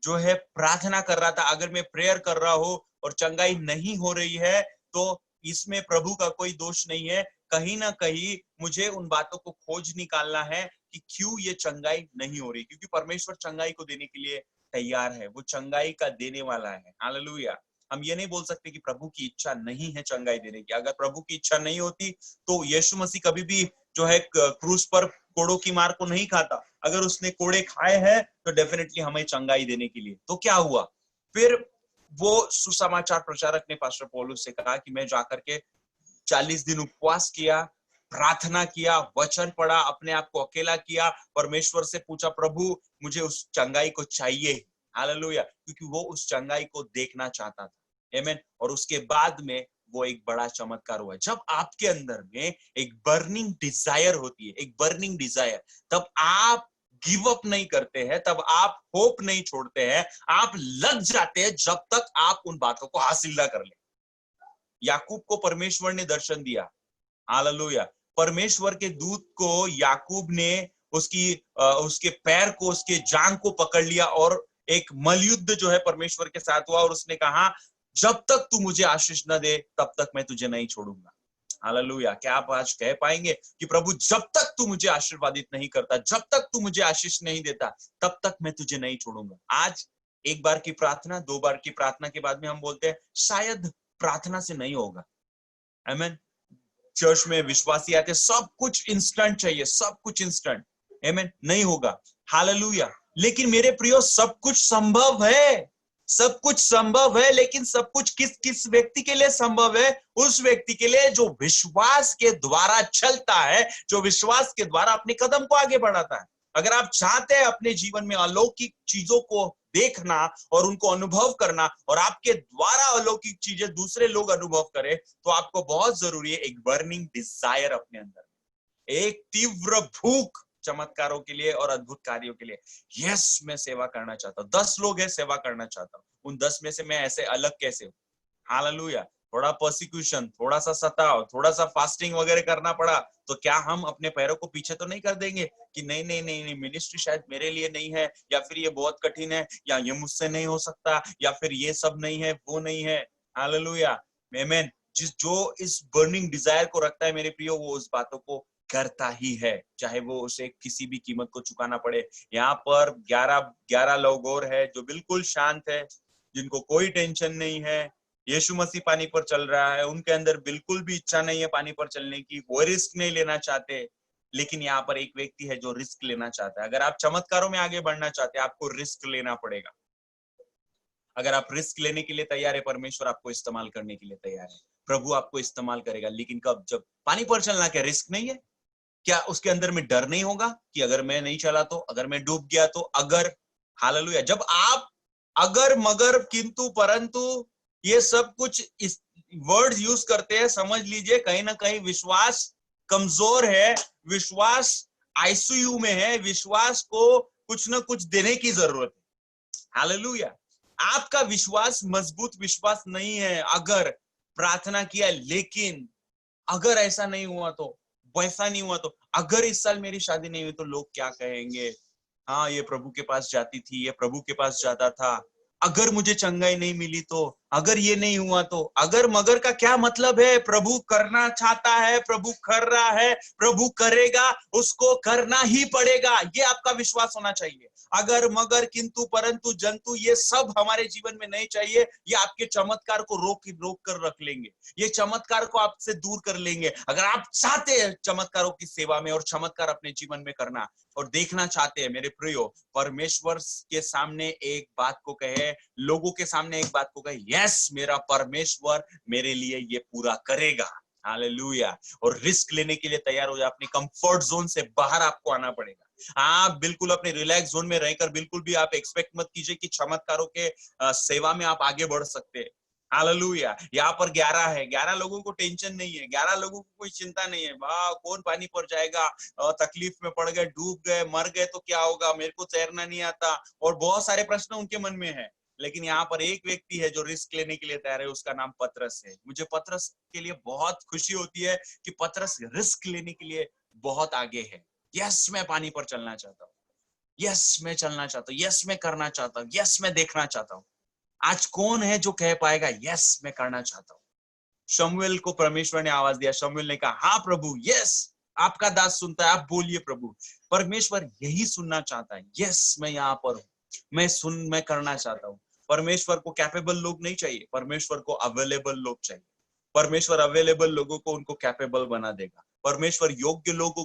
जो है प्रार्थना कर रहा था, अगर मैं प्रेयर कर रहा हूं और चंगाई नहीं हो रही है तो इसमें प्रभु का कोई दोष नहीं है। कहीं ना कहीं मुझे उन बातों को खोज निकालना है कि क्यों ये चंगाई नहीं हो रही, क्योंकि परमेश्वर चंगाई को देने के लिए तैयार है, वो चंगाई का देने वाला है। हालेलुया। हम ये नहीं बोल सकते कि प्रभु की इच्छा नहीं है चंगाई देने की। अगर प्रभु की इच्छा नहीं होती तो यीशु मसीह कभी भी जो है क्रूस पर कोड़ों की मार को नहीं खाता। अगर उसने कोड़े खाए हैं तो डेफिनेटली हमें चंगाई देने के लिए। तो क्या हुआ फिर, वो सुसमाचार प्रचारक ने पास्टर पौलुस से कहा कि मैं जाकर के 40 दिन उपवास किया, प्रार्थना किया, वचन पढ़ा, अपने आप को अकेला किया, परमेश्वर से पूछा प्रभु मुझे उस चंगाई को चाहिए। हालेलुया। क्योंकि वो उस चंगाई को देखना चाहता था। आमीन। और उसके बाद में वो एक बड़ा चमत्कार हुआ। जब आपके अंदर में एक बर्निंग डिजायर होती है, एक बर्निंग डिजायर, तब आप गिव अप नहीं करते हैं, तब आप होप नहीं छोड़ते हैं, आप लग जाते हैं जब तक आप उन बातों को हासिल ना कर ले। याकूब को परमेश्वर ने दर्शन दिया। हालेलुया। परमेश्वर के दूत को याकूब ने उसके पैर को, उसके जांग को पकड़ लिया और एक मलयुद्ध जो है परमेश्वर के साथ हुआ और उसने कहा जब तक तू मुझे आशीष न दे तब तक मैं तुझे नहीं छोड़ूंगा। हालेलुया। क्या आप आज कह पाएंगे कि प्रभु जब तक तू मुझे आशीर्वादित नहीं करता, जब तक तू मुझे आशीष नहीं देता, तब तक मैं तुझे नहीं छोड़ूंगा। आज एक बार की प्रार्थना, 2 बार की प्रार्थना के बाद में हम बोलते हैं शायद प्रार्थना से नहीं होगा। आमीन। चर्च में विश्वासी आते, सब कुछ इंस्टेंट चाहिए, सब कुछ इंस्टेंट। आमीन। नहीं होगा। हालेलुया। लेकिन मेरे प्रियो सब कुछ संभव है, सब कुछ संभव है, लेकिन सब कुछ किस किस व्यक्ति के लिए संभव है? उस व्यक्ति के लिए जो विश्वास के द्वारा चलता है, जो विश्वास के द्वारा अपने कदम को आगे बढ़ाता है। अगर आप चाहते हैं अपने जीवन में अलौकिक चीजों को देखना और उनको अनुभव करना, और आपके द्वारा अलौकिक चीजें दूसरे लोग अनुभव करें, तो आपको बहुत जरूरी है एक बर्निंग डिजायर अपने अंदर, एक तीव्र भूख चमत्कारों के लिए और अद्भुत कार्यों के लिए। यस, मैं सेवा करना चाहता हूँ। 10 लोग हैं, सेवा करना चाहता हूँ, उन 10 में से मैं ऐसे अलग कैसे हूँ? हालेलुया। थोड़ा पर्सिक्यूशन, थोड़ा सा सताव, थोड़ा सा फास्टिंग वगैरह करना पड़ा, तो क्या हम अपने पैरों को पीछे तो नहीं कर देंगे कि नहीं नहीं नहीं नहीं, मिनिस्ट्री शायद मेरे लिए नहीं है, या फिर ये बहुत कठिन है, या ये मुझसे नहीं हो सकता, या फिर ये सब नहीं है, वो नहीं है। हालेलुया, आमीन। जो इस बर्निंग डिजायर को रखता है मेरे प्रियो, वो उस बातों को करता ही है, चाहे वो उसे किसी भी कीमत को चुकाना पड़े। यहाँ पर 11 लोग और है जो बिल्कुल शांत है, जिनको कोई टेंशन नहीं है। यीशु मसीह पानी पर चल रहा है, उनके अंदर बिल्कुल भी इच्छा नहीं है पानी पर चलने की, वो रिस्क नहीं लेना चाहते। लेकिन यहाँ पर एक व्यक्ति है जो रिस्क लेना चाहता है। अगर आप चमत्कारों में आगे बढ़ना चाहते हैं, आपको रिस्क लेना पड़ेगा। अगर आप रिस्क लेने के लिए तैयार है, परमेश्वर आपको इस्तेमाल करने के लिए तैयार है। प्रभु आपको इस्तेमाल करेगा, लेकिन कब? जब पानी पर चलना क्या रिस्क नहीं है? क्या उसके अंदर में डर नहीं होगा कि अगर मैं नहीं चला तो, अगर मैं डूब गया तो, अगर? हालेलुया। जब आप अगर, मगर, किंतु, परंतु ये सब कुछ इस वर्ड यूज करते हैं, समझ लीजिए कहीं ना कहीं विश्वास कमजोर है, विश्वास आईसीयू में है, विश्वास को कुछ ना कुछ देने की जरूरत है। हालेलुया। आपका विश्वास मजबूत विश्वास नहीं है। अगर प्रार्थना किया, लेकिन अगर ऐसा नहीं हुआ तो, वैसा नहीं हुआ तो, अगर इस साल मेरी शादी नहीं हुई तो लोग क्या कहेंगे? हाँ, ये प्रभु के पास जाती थी, ये प्रभु के पास जाता था। अगर मुझे चंगाई नहीं मिली तो, अगर ये नहीं हुआ तो, अगर मगर का क्या मतलब है? प्रभु करना चाहता है, प्रभु कर रहा है, प्रभु करेगा, उसको करना ही पड़ेगा। ये आपका विश्वास होना चाहिए। अगर मगर किंतु परंतु जंतु ये सब हमारे जीवन में नहीं चाहिए। ये आपके चमत्कार को रोक कर रख लेंगे, ये चमत्कार को आपसे दूर कर लेंगे। अगर आप चाहते हैं चमत्कारों की सेवा में और चमत्कार अपने जीवन में करना और देखना चाहते हैं, मेरे प्रियो, परमेश्वर के सामने एक बात को कहे, लोगों के सामने एक बात को कहे, यस, मेरा परमेश्वर मेरे लिए ये पूरा करेगा। हालेलुया। और रिस्क लेने के लिए तैयार हो जाए। अपने कंफर्ट जोन से बाहर आपको आना पड़ेगा। आप बिल्कुल अपने रिलैक्स जोन में रहकर बिल्कुल भी आप एक्सपेक्ट मत कीजिए कि चमत्कारों के सेवा में आप आगे बढ़ सकते हैं। हालेलुया। यहाँ पर 11 है, 11 लोगों को टेंशन नहीं है, 11 लोगों को कोई चिंता नहीं है। वाह, कौन पानी पर जाएगा, तकलीफ में पड़ गए, डूब गए, मर गए तो क्या होगा, मेरे को तैरना नहीं आता, और बहुत सारे प्रश्न उनके मन में है। लेकिन यहाँ पर एक व्यक्ति है जो रिस्क लेने के लिए तैयार है, उसका नाम पतरस है। मुझे पतरस के लिए बहुत खुशी होती है कि पतरस रिस्क लेने के लिए बहुत आगे है। यस, मैं पानी पर चलना चाहता हूँ, यस मैं चलना चाहता हूँ, यस मैं करना चाहता हूँ, यस मैं देखना चाहता हूँ। आज कौन है जो कह पाएगा यस मैं करना चाहता हूँ? शमूएल को परमेश्वर ने आवाज दिया, शमूएल ने कहा हाँ प्रभु, यस आपका दास सुनता है, आप बोलिए प्रभु। परमेश्वर यही सुनना चाहता है, यस मैं यहाँ पर हूँ, मैं करना चाहता हूँ। परमेश्वर को कैपेबल लोग नहीं चाहिए, परमेश्वर को अवेलेबल लोग चाहिए। परमेश्वर अवेलेबल लोगों को उनको कैपेबल बना देगा। परमेश्वर योग्य लोगों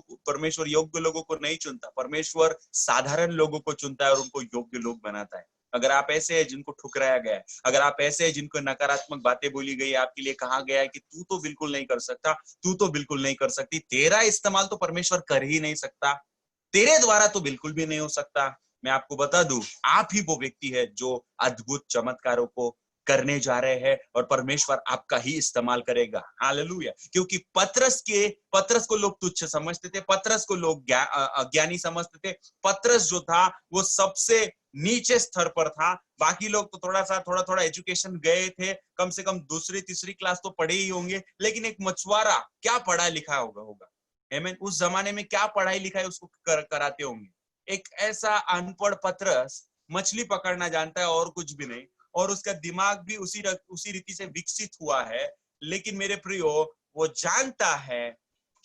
को नहीं चुनता, परमेश्वर साधारण लोगों को चुनता है और उनको योग्य लोग बनाता है। अगर आप ऐसे हैं जिनको ठुकराया गया है, अगर आप ऐसे हैं जिनको नकारात्मक बातें बोली गई, आपके लिए कहा गया है कि तू तो बिल्कुल नहीं कर सकता, तू तो बिल्कुल नहीं कर सकती, तेरा इस्तेमाल तो परमेश्वर कर ही नहीं सकता, तेरे द्वारा तो बिल्कुल भी नहीं हो सकता, मैं आपको बता दूं, आप ही वो व्यक्ति है जो अद्भुत चमत्कारों को करने जा रहे हैं और परमेश्वर आपका ही इस्तेमाल करेगा। हालेलुया। क्योंकि पतरस को लोग तुच्छ समझते थे, पतरस को लोग अज्ञानी समझते थे। पतरस जो था वो सबसे नीचे स्तर पर था। बाकी लोग तो थोड़ा थोड़ा एजुकेशन गए थे, कम से कम दूसरी तीसरी क्लास तो पढ़े ही होंगे, लेकिन एक मछुआरा क्या पढ़ा लिखा होगा? आमीन। उस जमाने में क्या पढ़ाई लिखाई उसको कराते होंगे? एक ऐसा अनपढ़ पतरस मछली पकड़ना जानता है और कुछ भी नहीं, और उसका दिमाग भी उसी रीति से विकसित हुआ है। लेकिन मेरे प्रियो, वो जानता है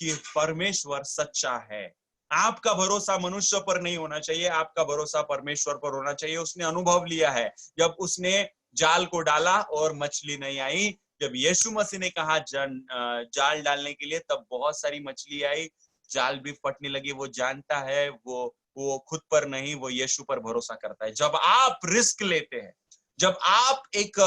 कि परमेश्वर सच्चा है। आपका भरोसा मनुष्य पर नहीं होना चाहिए, आपका भरोसा परमेश्वर पर होना चाहिए। उसने अनुभव लिया है, जब उसने जाल को डाला और मछली नहीं आई, जब यीशु मसीह ने कहा जाल डालने के लिए, तब बहुत सारी मछली आई, जाल भी फटने लगी। वो जानता है, वो खुद पर नहीं, वो यीशु पर भरोसा करता है। जब आप रिस्क लेते हैं, जब आप एक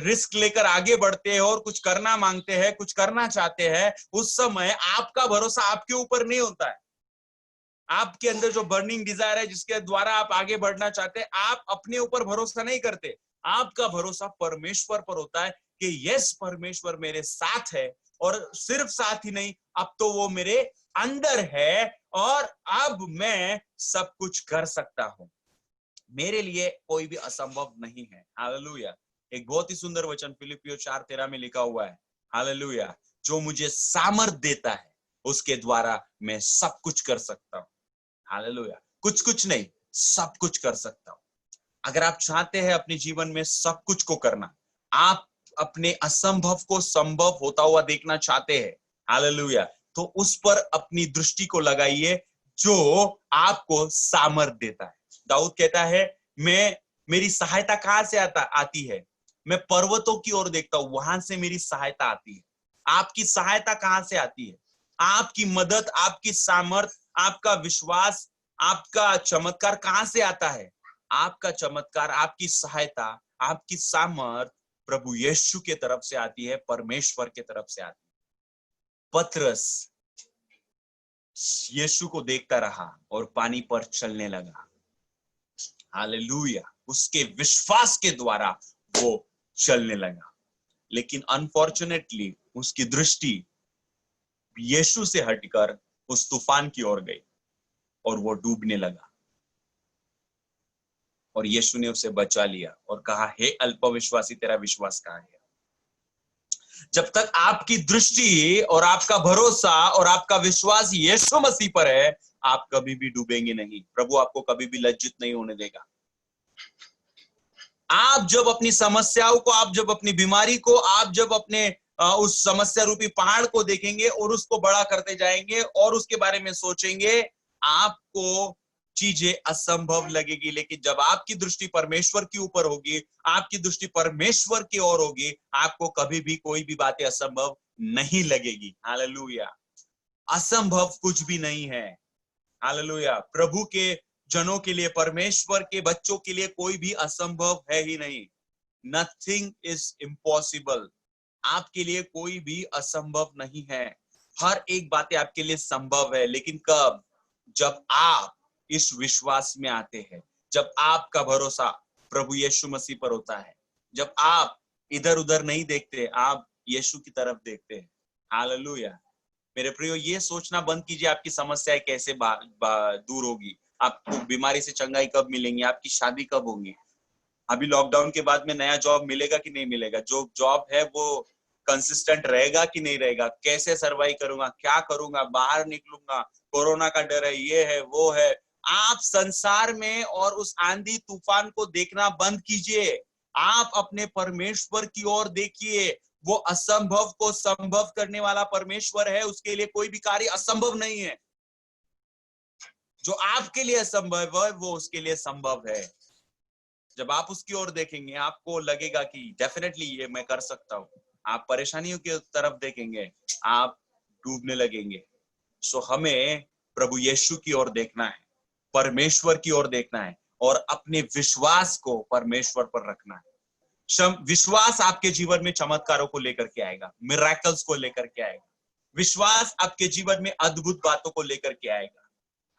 रिस्क लेकर आगे बढ़ते हैं और कुछ करना मांगते हैं, कुछ करना चाहते हैं, उस समय आपका भरोसा आपके ऊपर नहीं होता है। आपके अंदर जो बर्निंग डिजायर है जिसके द्वारा आप आगे बढ़ना चाहते हैं, आप अपने ऊपर भरोसा नहीं करते, आपका भरोसा परमेश्वर पर होता है कि यस, परमेश्वर मेरे साथ है, और सिर्फ साथ ही नहीं, अब तो वो मेरे अंदर है और अब मैं सब कुछ कर सकता हूं। मेरे लिए कोई भी असंभव नहीं है। हालेलुया। एक बहुत ही सुंदर वचन फिलिपियो 4:13 में लिखा हुआ है, हालेलुया, जो मुझे सामर्थ देता है उसके द्वारा मैं सब कुछ कर सकता हूं। हालेलुया। कुछ कुछ नहीं, सब कुछ कर सकता हूं। अगर आप चाहते हैं अपने जीवन में सब कुछ को करना, आप अपने असंभव को संभव होता हुआ देखना चाहते हैं, हालेलुया, तो उस पर अपनी दृष्टि को लगाइए जो आपको सामर्थ देता है। दाऊद कहता है, मेरी सहायता कहां से आती है? मैं पर्वतों की ओर देखता हूं, वहां से मेरी सहायता आती है। आपकी सहायता कहां से आती है? आपकी मदद, आपकी सामर्थ, आपका विश्वास, आपका चमत्कार कहां से आता है? आपका चमत्कार, आपकी सहायता, आपकी सामर्थ प्रभु यीशु के तरफ से आती है, परमेश्वर के तरफ से आती है। पतरस यीशु को देखता रहा और पानी पर चलने लगा। हालेलुया। उसके विश्वास के द्वारा वो चलने लगा। लेकिन अनफॉर्चुनेटली उसकी दृष्टि यीशु से हटकर उस तूफान की ओर गई और वो डूबने लगा। और यीशु ने उसे बचा लिया और कहा, हे अल्पविश्वासी, तेरा विश्वास कहाँ है? जब तक आपकी दृष्टि और आपका भरोसा और आपका विश्वास यीशु मसीह पर है, आप कभी भी डूबेंगे नहीं। प्रभु आपको कभी भी लज्जित नहीं होने देगा। आप जब अपनी समस्याओं को, आप जब अपनी बीमारी को, आप जब अपने उस समस्या रूपी पहाड़ को देखेंगे और उसको बड़ा करते जाएंगे और उसके बारे में सोचेंगे, आपको चीजें असंभव लगेगी। लेकिन जब आपकी दृष्टि परमेश्वर के ऊपर होगी, आपकी दृष्टि परमेश्वर की ओर होगी, आपको कभी भी कोई भी बातें असंभव नहीं लगेगी। हालेलुया। असंभव कुछ भी नहीं है। हालेलुया। प्रभु के जनों के लिए, परमेश्वर के बच्चों के लिए कोई भी असंभव है ही नहीं। Nothing is impossible. आपके लिए कोई भी असंभव नहीं है। हर एक बातें आपके लिए संभव है। लेकिन कब? जब आप इस विश्वास में आते हैं, जब आपका भरोसा प्रभु यीशु मसीह पर होता है, जब आप इधर उधर नहीं देखते, आप यीशु की तरफ देखते हैं। हालेलुया। मेरे प्रियो, ये सोचना बंद कीजिए आपकी समस्याएं कैसे दूर होगी, आपको बीमारी से चंगाई कब मिलेंगी, आपकी शादी कब होगी। अभी लॉकडाउन के बाद में नया जॉब मिलेगा कि नहीं मिलेगा, जो जॉब है वो कंसिस्टेंट रहेगा कि नहीं रहेगा, कैसे सर्वाइव करूंगा, क्या करूंगा, बाहर निकलूंगा, कोरोना का डर है, ये है वो है। आप संसार में और उस आंधी तूफान को देखना बंद कीजिए। आप अपने परमेश्वर की ओर देखिए। वो असंभव को संभव करने वाला परमेश्वर है। उसके लिए कोई भी कार्य असंभव नहीं है। जो आपके लिए असंभव है वो उसके लिए संभव है। जब आप उसकी ओर देखेंगे, आपको लगेगा कि डेफिनेटली ये मैं कर सकता हूं। आप परेशानियों की तरफ देखेंगे, आप डूबने लगेंगे। सो हमें प्रभु यीशु की ओर देखना है, परमेश्वर की ओर देखना है और अपने विश्वास को परमेश्वर पर रखना है। विश्वास आपके जीवन में चमत्कारों को लेकर के आएगा, मिरेकल्स को लेकर के आएगा। विश्वास आपके जीवन में अद्भुत बातों को लेकर के आएगा।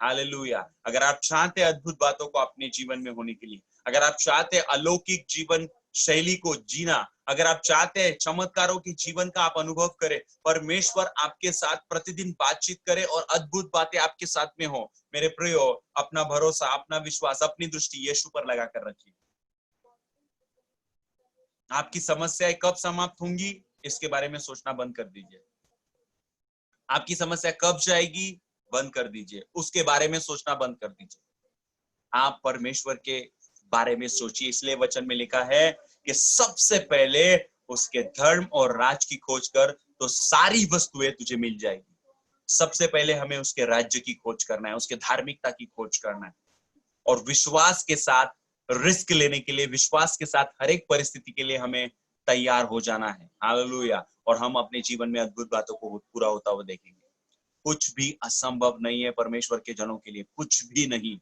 हालेलुया। अगर आप चाहते हैं अद्भुत बातों को अपने जीवन में होने के लिए, अगर आप चाहते हैं अलौकिक जीवन शैली को जीना, अगर आप चाहते हैं चमत्कारों के जीवन का आप अनुभव करें, परमेश्वर आपके साथ प्रतिदिन बातचीत करे और अद्भुत बातें आपके साथ में हो, मेरे प्रियो, अपना भरोसा, अपना विश्वास, अपनी दृष्टि यीशु पर लगा कर रखिए। आपकी समस्याएं कब समाप्त होंगी, इसके बारे में सोचना बंद कर दीजिए। आपकी समस्या कब जाएगी, बंद कर दीजिए। उसके बारे में सोचना बंद कर दीजिए। आप परमेश्वर के बारे में सोचिए। इसलिए वचन में लिखा है कि सबसे पहले उसके धर्म और राज की खोज कर, तो सारी वस्तुएं तुझे मिल जाएगी। सबसे पहले हमें उसके राज्य की खोज करना है, उसके धार्मिकता की खोज करना है और विश्वास के साथ रिस्क लेने के लिए, विश्वास के साथ हर एक परिस्थिति के लिए हमें तैयार हो जाना है। हालेलुया। और हम अपने जीवन में अद्भुत बातों को पूरा होता हुआ देखेंगे। कुछ भी असंभव नहीं है परमेश्वर के जनों के लिए, कुछ भी नहीं,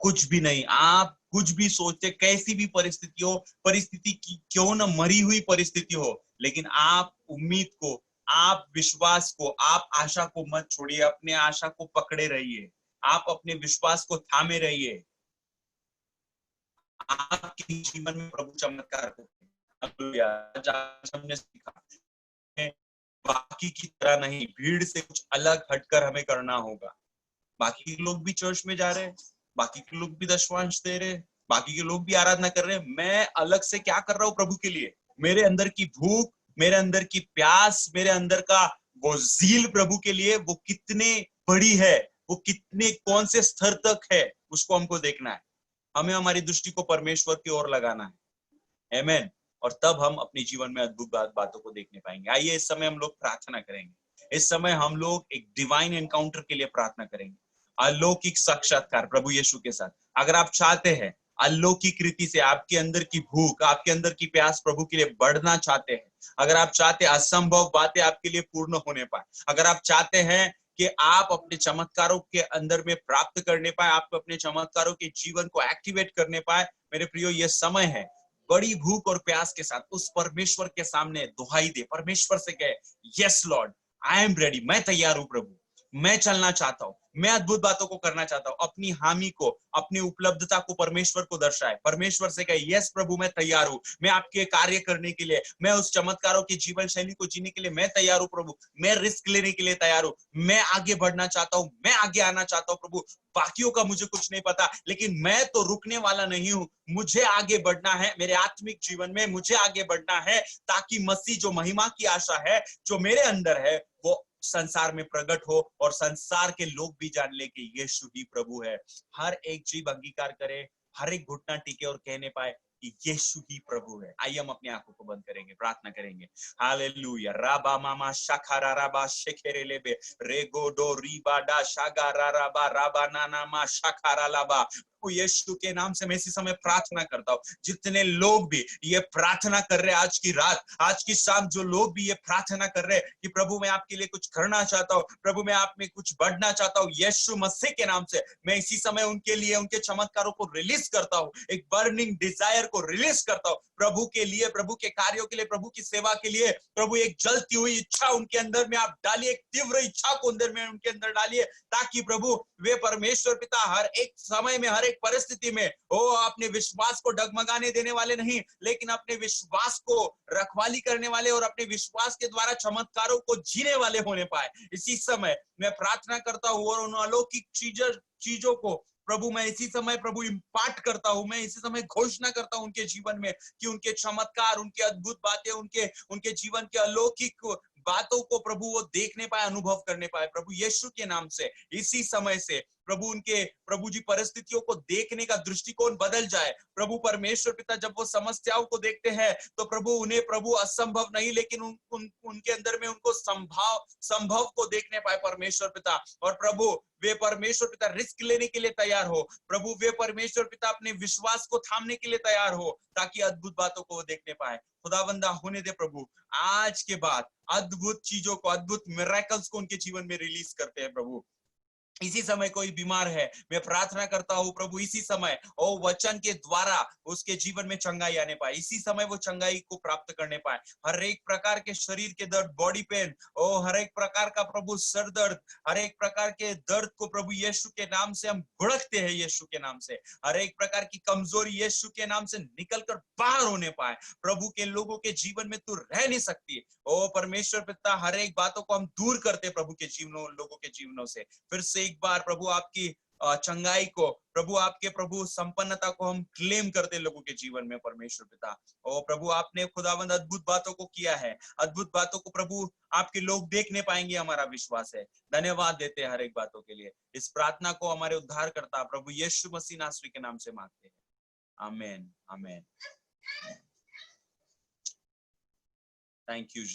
कुछ भी नहीं। आप कुछ भी सोचते, कैसी भी परिस्थिति हो, परिस्थिति की क्यों न मरी हुई परिस्थिति हो, लेकिन आप उम्मीद को, आप विश्वास को, आप आशा को मत छोड़िए, अपने आशा को पकड़े रहिए, आप अपने विश्वास को थामे रहिए। आपके जीवन में प्रभु चमत्कार करते हैं। हालेलुया। आज हमने सीखा है, बाकी की तरह नहीं, भीड़ से कुछ अलग हटकर हमें करना होगा। बाकी के लोग भी चर्च में जा रहे हैं, बाकी के लोग भी दशवांश दे रहे हैं, बाकी के लोग भी आराधना कर रहे हैं, मैं अलग से क्या कर रहा हूँ प्रभु के लिए? मेरे अंदर की भूख, मेरे अंदर की प्यास, मेरे अंदर का वो जील प्रभु के लिए वो कितने बड़ी है, वो कितने कौन से स्तर तक है, उसको हमको देखना है। हमें हमारी दृष्टि को परमेश्वर की ओर लगाना है। आमेन। और तब हम अपने जीवन में अद्भुत बातों को देखने पाएंगे। आइए इस समय हम लोग प्रार्थना करेंगे। इस समय हम लोग एक डिवाइन एनकाउंटर के लिए प्रार्थना करेंगे, अलौकिक साक्षात्कार प्रभु यीशु के साथ। अगर आप चाहते हैं अलौकिक रीति से आपके अंदर की भूख, आपके अंदर की प्यास प्रभु के लिए बढ़ना चाहते हैं, अगर आप चाहते हैं असंभव बातें आपके लिए पूर्ण होने पाए, अगर आप चाहते हैं कि आप अपने चमत्कारों के अंदर में प्राप्त करने पाए, आप अपने चमत्कारों के जीवन को एक्टिवेट करने पाए, मेरे प्रियो ये समय है। बड़ी भूख और प्यास के साथ उस परमेश्वर के सामने दुहाई दे, परमेश्वर से कहे, yes Lord, I am ready, मैं तैयार हूं प्रभु, मैं चलना चाहता हूं, मैं अद्भुत बातों को करना चाहता हूं। अपनी हामी को, अपनी उपलब्धता को परमेश्वर को दर्शाए, परमेश्वर से कहे, यस प्रभु मैं तैयार हूं, मैं आपके कार्य करने के लिए, मैं उस चमत्कारों की जीवन शैली को जीने के लिए मैं तैयार हूं प्रभु, मैं रिस्क लेने के लिए तैयार हूं, मैं आगे बढ़ना चाहता हूं, मैं आगे आना चाहता हूं प्रभु। बाकियों का मुझे कुछ नहीं पता, लेकिन मैं तो रुकने वाला नहीं हूं, मुझे आगे बढ़ना है, मेरे आत्मिक जीवन में मुझे आगे बढ़ना है, ताकि मसीह जो महिमा की आशा है जो मेरे अंदर है वो संसार में प्रकट हो और संसार के लोग भी जान ले कि यीशु ही प्रभु है। हर एक जीव अंगीकार करे, हर एक घुटना टिके और कहने पाए कि यीशु ही प्रभु है। आइए हम अपनी आंखों को बंद करेंगे, प्रार्थना करेंगे। हालेलुया। राबा मामा शखारा राबा शेखेरे लेबे रेगो डो रीबा डा शागारा राबा राबा नाना मा शखारा लाबा। यीशु के नाम से मैं इसी समय प्रार्थना करता हूँ, जितने लोग भी ये प्रार्थना कर रहे हैं आज की रात, आज की शाम, जो लोग भी ये प्रार्थना कर रहे हैं कि प्रभु मैं आपके लिए कुछ करना चाहता हूँ, प्रभु मैं आप में कुछ बढ़ना चाहता हूँ, यीशु मसीह के नाम से मैं इसी समय उनके लिए, उनके चमत्कारों को रिलीज करता हूँ, एक बर्निंग डिजायर को रिलीज करता हूँ प्रभु के लिए, प्रभु के कार्यों के लिए, प्रभु की सेवा के लिए। प्रभु एक जलती हुई इच्छा उनके अंदर में आप डालिए, एक तीव्र इच्छा को अंदर में उनके अंदर डालिए, ताकि प्रभु वे परमेश्वर पिता हर एक समय में, हर एक परिस्थिति में अपने विश्वास को डगमगाने देने वाले नहीं, लेकिन अपने विश्वास को रखवाली करने वाले और अपने विश्वास के द्वारा चमत्कारों को जीने वाले होने पाए। इसी समय मैं प्रार्थना करता हूँ और उन अलौकिक चीजों को प्रभु मैं इसी समय प्रभु इम्पार्ट करता हूँ, मैं इसी समय घोषणा करता हूँ उनके जीवन में कि उनके चमत्कार, उनके अद्भुत बातें, उनके जीवन के अलौकिक बातों को प्रभु वो देखने पाए, अनुभव करने पाए प्रभु यीशु के नाम से। इसी समय से प्रभु उनके, प्रभु जी परिस्थितियों को देखने का दृष्टिकोण बदल जाए। प्रभु परमेश्वर पिता जब वो समस्याओं को देखते हैं तो प्रभु उन्हें प्रभु असंभव नहीं, लेकिन उनके अंदर में उनको संभव को देखने पाए परमेश्वर पिता। और प्रभु वे परमेश्वर पिता रिस्क लेने के लिए तैयार हो, प्रभु वे परमेश्वर पिता अपने विश्वास को थामने के लिए तैयार हो, ताकि अद्भुत बातों को वो देखने पाए। खुदावंदा होने दे प्रभु, आज के बाद अद्भुत चीजों को, अद्भुत मिरेकल्स को उनके जीवन में रिलीज करते हैं प्रभु। इसी समय कोई बीमार है, मैं प्रार्थना करता हूँ प्रभु इसी समय वचन के द्वारा उसके जीवन में चंगाई आने पाए, इसी समय वो चंगाई को प्राप्त करने पाए। हर एक प्रकार के शरीर के दर्द, बॉडी पेन, हर एक प्रकार का प्रभु सर दर्द, हर एक प्रकार के दर्द को प्रभु यीशु के नाम से हम भुड़कते हैं, यीशु के नाम से हर एक प्रकार की कमजोरी यीशु के नाम से निकलकर बाहर होने पाए। प्रभु के लोगों के जीवन में तू रह नहीं सकती। परमेश्वर पिता हर एक बातों को हम दूर करते प्रभु के जीवनों, लोगों के जीवनों से। फिर से एक बार प्रभु आपकी चंगाई को, प्रभु आपके प्रभु संपन्नता को हम क्लेम करते लोगों के जीवन में परमेश्वर पिता। प्रभु आपने खुदावंद अद्भुत बातों को किया है, अद्भुत बातों को प्रभु आपके लोग देखने पाएंगे, हमारा विश्वास है। धन्यवाद देते हैं हर एक बातों के लिए। इस प्रार्थना को हमारे उद्धार करता प्रभु यीशु मसीह नासरी के नाम से मांगते हैं, आमीन आमीन। Thank you ji.